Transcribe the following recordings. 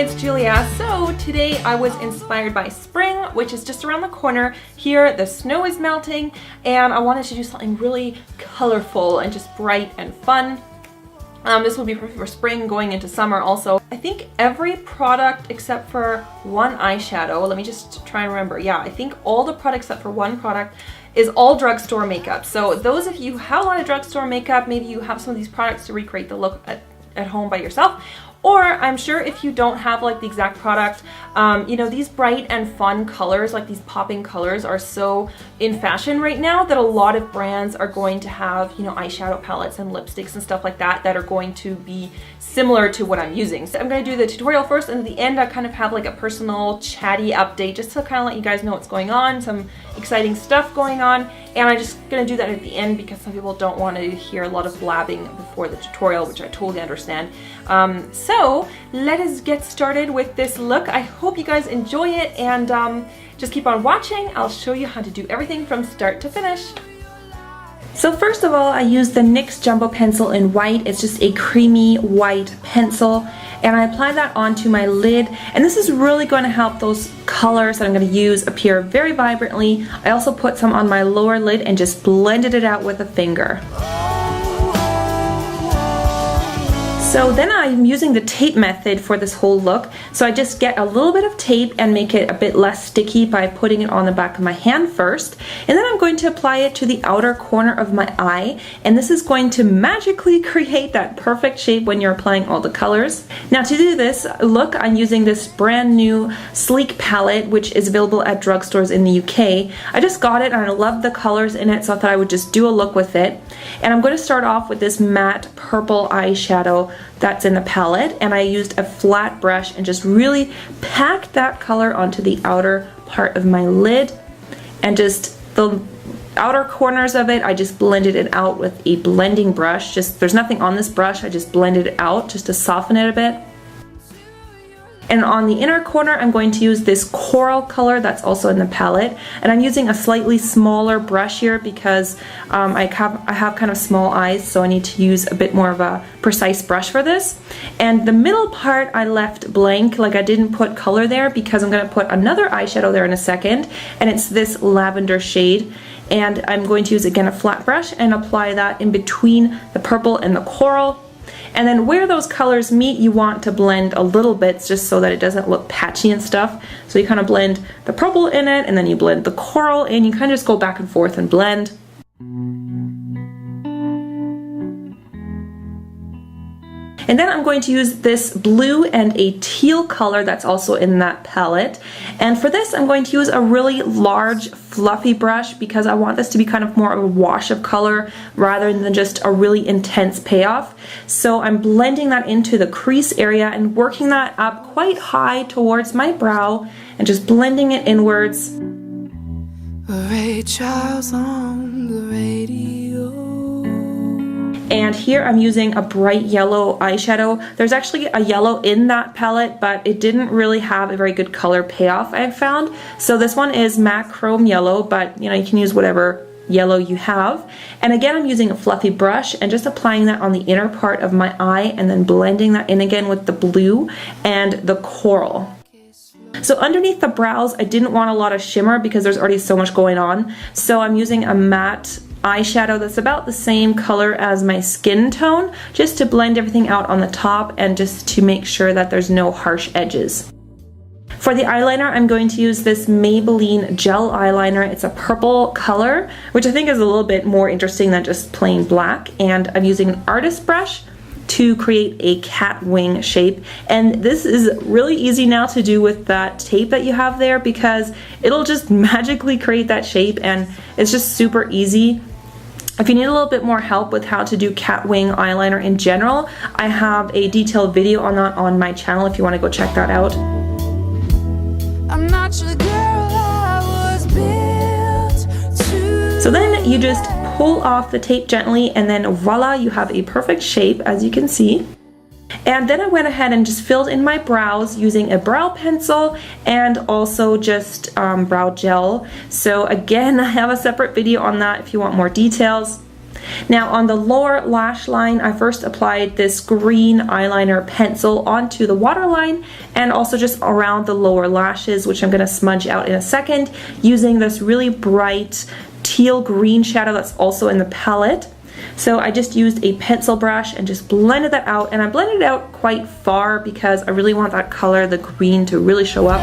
it's Julia. So today I was inspired by spring, which is just around the corner. Here the snow is melting and I wanted to do something really colorful and just bright and fun. This will be perfect for spring going into summer also. I think every product except for one eyeshadow, let me just try and remember. Yeah, I think all the products except for one product is all drugstore makeup. So those of you who have a lot of drugstore makeup, maybe you have some of these products to recreate the look at home by yourself. Or I'm sure if you don't have like the exact product, you know, these bright and fun colors, like these popping colors are so in fashion right now that a lot of brands are going to have, you know, eyeshadow palettes and lipsticks and stuff like that that are going to be similar to what I'm using. So I'm going to do the tutorial first, and at the end I kind of have like a personal chatty update just to kind of let you guys know what's going on, some exciting stuff going on. And I'm just going to do that at the end because some people don't want to hear a lot of blabbing before the tutorial, which I totally understand. So let us get started with this look. I hope you guys enjoy it, and just keep on watching. I'll show you how to do everything from start to finish. So first of all, I use the NYX Jumbo Pencil in white. It's just a creamy white pencil, and I apply that onto my lid, and this is really going to help those colors that I'm going to use appear very vibrantly. I also put some on my lower lid and just blended it out with a finger. So then I'm using the tape method for this whole look. So I just get a little bit of tape and make it a bit less sticky by putting it on the back of my hand first. And then I'm going to apply it to the outer corner of my eye. And this is going to magically create that perfect shape when you're applying all the colors. Now to do this look, I'm using this brand new sleek palette, which is available at drugstores in the UK. I just got it and I love the colors in it, so I thought I would just do a look with it. And I'm going to start off with this matte purple eyeshadow that's in the palette, and I used a flat brush and just really packed that color onto the outer part of my lid, and just the outer corners of it I just blended it out with a blending brush. Just there's nothing on this brush, I just blended it out just to soften it a bit. And on the inner corner I'm going to use this coral color that's also in the palette, and I'm using a slightly smaller brush here because I have kind of small eyes, so I need to use a bit more of a precise brush for this. And the middle part I left blank, like I didn't put color there because I'm going to put another eyeshadow there in a second, and it's this lavender shade. And I'm going to use again a flat brush and apply that in between the purple and the coral. And then where those colors meet, you want to blend a little bit just so that it doesn't look patchy and stuff. So you kind of blend the purple in it, and then you blend the coral, and you kind of just go back and forth and blend. And then I'm going to use this blue and a teal color that's also in that palette. And for this I'm going to use a really large fluffy brush because I want this to be kind of more of a wash of color rather than just a really intense payoff. So I'm blending that into the crease area and working that up quite high towards my brow and just blending it inwards. Ray Charles on the radio. And here I'm using a bright yellow eyeshadow. There's actually a yellow in that palette, but it didn't really have a very good color payoff, I found. So this one is matte chrome yellow, but you know, you can use whatever yellow you have. And again, I'm using a fluffy brush and just applying that on the inner part of my eye, and then blending that in again with the blue and the coral. So underneath the brows, I didn't want a lot of shimmer because there's already so much going on. So I'm using a matte eyeshadow that's about the same color as my skin tone, just to blend everything out on the top and just to make sure that there's no harsh edges. For the eyeliner, I'm going to use this Maybelline gel eyeliner. It's a purple color, which I think is a little bit more interesting than just plain black. And I'm using an artist brush to create a cat wing shape, and this is really easy now to do with that tape that you have there because it'll just magically create that shape, and it's just super easy. If you need a little bit more help with how to do cat wing eyeliner in general, I have a detailed video on that on my channel if you want to go check that out. I'm not your girl, I was built to. So then you just pull off the tape gently, and then voila, you have a perfect shape, as you can see. And then I went ahead and just filled in my brows using a brow pencil and also just brow gel. So again, I have a separate video on that if you want more details. Now on the lower lash line, I first applied this green eyeliner pencil onto the waterline and also just around the lower lashes, which I'm going to smudge out in a second using this really bright teal green shadow that's also in the palette. So I just used a pencil brush and just blended that out, and I blended it out quite far because I really want that color, the green, to really show up.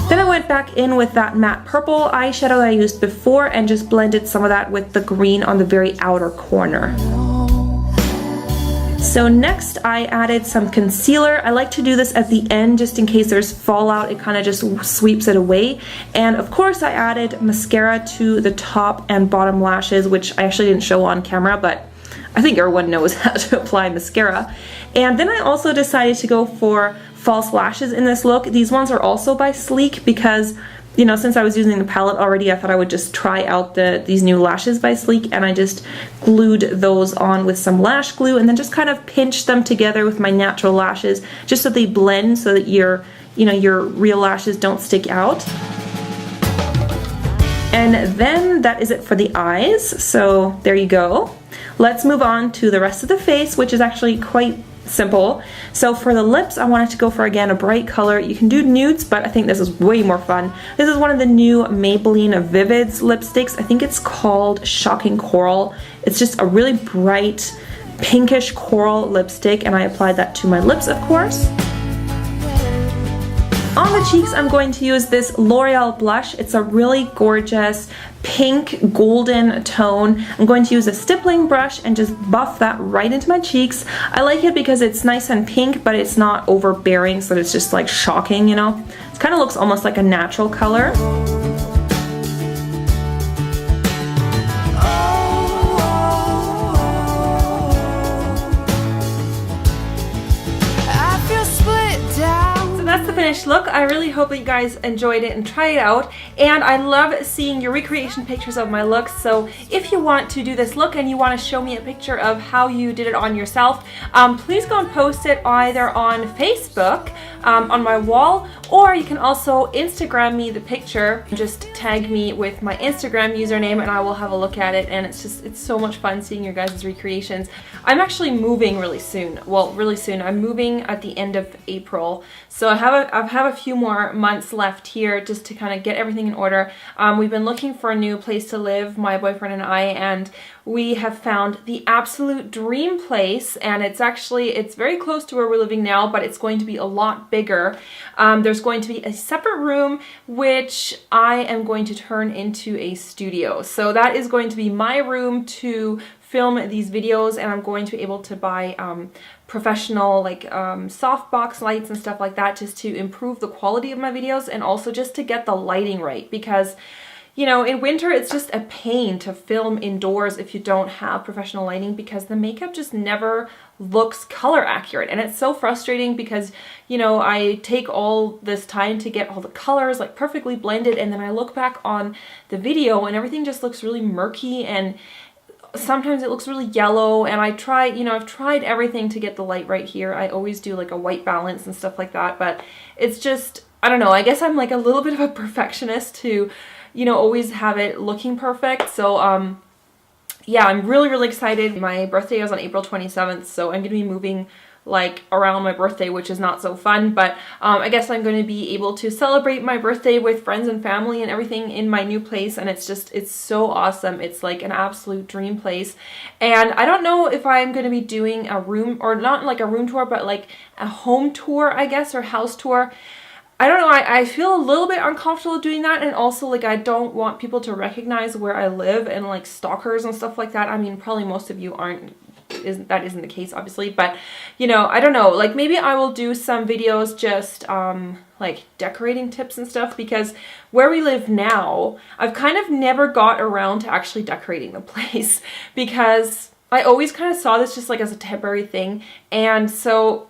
Then I went back in with that matte purple eyeshadow that I used before and just blended some of that with the green on the very outer corner. So next I added some concealer. I like to do this at the end just in case there's fallout. It kind of just sweeps it away. And of course I added mascara to the top and bottom lashes, which I actually didn't show on camera, but I think everyone knows how to apply mascara. And then I also decided to go for false lashes in this look. These ones are also by Sleek because, you know, since I was using the palette already, I thought I would just try out these new lashes by Sleek, and I just glued those on with some lash glue and then just kind of pinched them together with my natural lashes just so they blend, so that your real lashes don't stick out. And then that is it for the eyes. So there you go. Let's move on to the rest of the face, which is actually quite simple. So for the lips, I wanted to go for, again, a bright color. You can do nudes, but I think this is way more fun. This is one of the new Maybelline Vivids lipsticks. I think it's called Shocking Coral. It's just a really bright pinkish coral lipstick, and I applied that to my lips, of course. On the cheeks, I'm going to use this L'Oreal blush. It's a really gorgeous pink golden tone. I'm going to use a stippling brush and just buff that right into my cheeks. I like it because it's nice and pink, but it's not overbearing, so it's just like shocking, you know? It kind of looks almost like a natural color. That's the finished look. I really hope that you guys enjoyed it and try it out, and I love seeing your recreation pictures of my looks. So if you want to do this look and you want to show me a picture of how you did it on yourself, please go and post it either on Facebook on my wall, or you can also Instagram me the picture. Just tag me with my Instagram username and I will have a look at it, and it's so much fun seeing your guys' recreations. I'm actually moving really soon. Well, really soon. I'm moving at the end of April, so I have a few more months left here just to kind of get everything in order. We've been looking for a new place to live, my boyfriend and I, and we have found the absolute dream place, and it's very close to where we're living now, but it's going to be a lot bigger. There's going to be a separate room which I am going to turn into a studio. So that is going to be my room to film these videos, and I'm going to be able to buy professional softbox lights and stuff like that just to improve the quality of my videos, and also just to get the lighting right, because you know, in winter it's just a pain to film indoors if you don't have professional lighting, because the makeup just never looks color accurate, and it's so frustrating because, you know, I take all this time to get all the colors like perfectly blended, and then I look back on the video and everything just looks really murky, and sometimes it looks really yellow, and I've tried everything to get the light right here. I always do like a white balance and stuff like that, but it's just, I don't know, I guess I'm like a little bit of a perfectionist to, you know, always have it looking perfect. So yeah, I'm really excited. My birthday is on April 27th, so I'm gonna be moving like around my birthday, which is not so fun, but I guess I'm going to be able to celebrate my birthday with friends and family and everything in my new place, and it's so awesome. It's like an absolute dream place, and I don't know if I'm going to be doing a room, or not like a room tour, but like a home tour, I guess, or house tour. I don't know, I feel a little bit uncomfortable doing that, and also like I don't want people to recognize where I live, and like stalkers and stuff like that. I mean, probably most of you isn't the case, obviously, but you know, I don't know, like maybe I will do some videos just like decorating tips and stuff, because where we live now, I've kind of never got around to actually decorating the place, because I always kind of saw this just like as a temporary thing, and so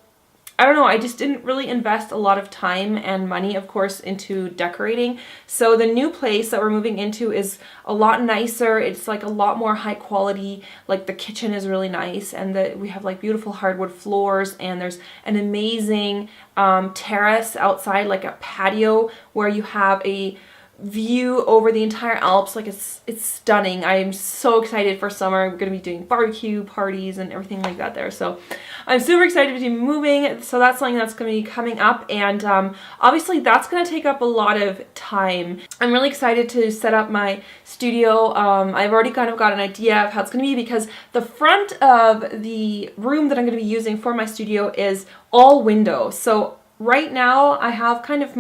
I don't know, I just didn't really invest a lot of time and money, of course, into decorating. So the new place that we're moving into is a lot nicer. It's like a lot more high quality. Like the kitchen is really nice, and we have like beautiful hardwood floors, and there's an amazing terrace outside, like a patio where you have a view over the entire Alps. Like it's stunning. I'm so excited for summer. I'm gonna be doing barbecue parties and everything like that there. So I'm super excited to be moving. So that's something that's gonna be coming up, and obviously that's gonna take up a lot of time. I'm really excited to set up my studio. I've already kind of got an idea of how it's gonna be, because the front of the room that I'm gonna be using for my studio is all windows. So right now I have kind of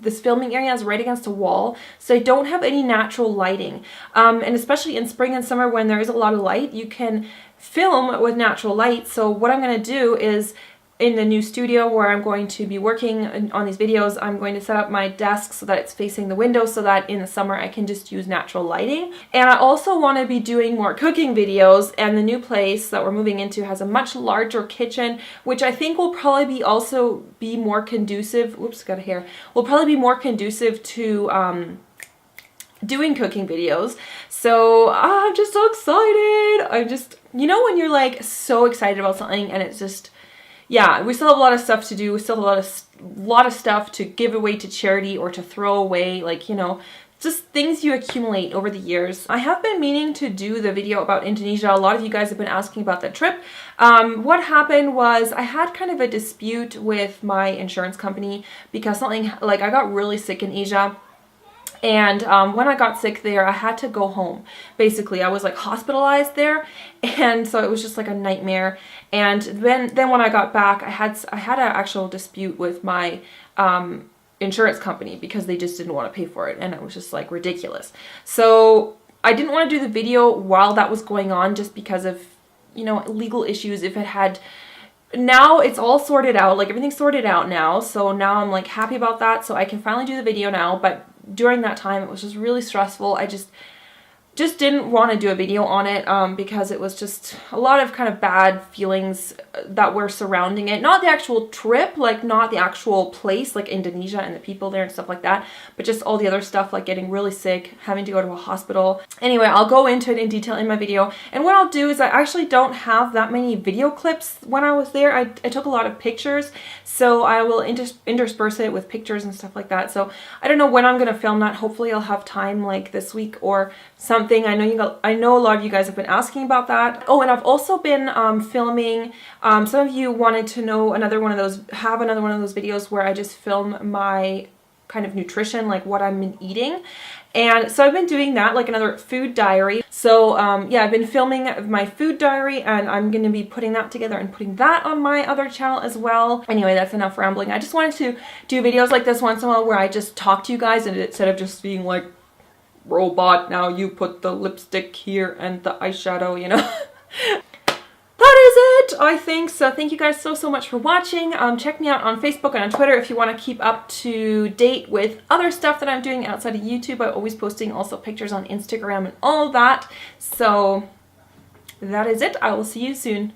this filming area is right against a wall, so I don't have any natural lighting. And especially in spring and summer when there is a lot of light, you can film with natural light. So what I'm going to do is, in the new studio where I'm going to be working on these videos, I'm going to set up my desk so that it's facing the window, so that in the summer I can just use natural lighting. And I also want to be doing more cooking videos, and the new place that we're moving into has a much larger kitchen, which I think will probably also be more conducive, whoops, got a hair, will probably be more conducive to doing cooking videos. So I'm just so excited. You know when you're like so excited about something and it's just, yeah, we still have a lot of stuff to do. We still have a lot of stuff to give away to charity or to throw away, like, you know, just things you accumulate over the years. I have been meaning to do the video about Indonesia. A lot of you guys have been asking about that trip. What happened was I had kind of a dispute with my insurance company because something, like, I got really sick in Asia. And when I got sick there, I had to go home. Basically, I was like hospitalized there, and so it was just like a nightmare. And then when I got back, I had an actual dispute with my insurance company because they just didn't want to pay for it, and it was just like ridiculous. So I didn't want to do the video while that was going on, just because of, you know, legal issues. If it had, now it's all sorted out, like everything's sorted out now. So now I'm like happy about that, so I can finally do the video now. But during that time, it was just really stressful. I just didn't want to do a video on it because it was just a lot of kind of bad feelings that were surrounding it. Not the actual trip, like not the actual place, like Indonesia and the people there and stuff like that, but just all the other stuff, like getting really sick, having to go to a hospital. Anyway, I'll go into it in detail in my video. And what I'll do is I actually don't have that many video clips when I was there. I took a lot of pictures, so I will intersperse it with pictures and stuff like that. So I don't know when I'm going to film that. Hopefully I'll have time like this week or something. I know a lot of you guys have been asking about that. Oh, and I've also been filming, some of you wanted to know another one of those videos where I just film my kind of nutrition, like what I've been eating. And so I've been doing that, like another food diary. So yeah, I've been filming my food diary, and I'm going to be putting that together and putting that on my other channel as well. Anyway, that's enough rambling. I just wanted to do videos like this once in a while where I just talk to you guys, and instead of just being like, robot, now you put the lipstick here and the eyeshadow, you know. That is it, I think. So thank you guys so much for watching. Check me out on Facebook and on Twitter if you want to keep up to date with other stuff that I'm doing outside of YouTube. I'm always posting also pictures on Instagram and all of that. So that is it. I will see you soon.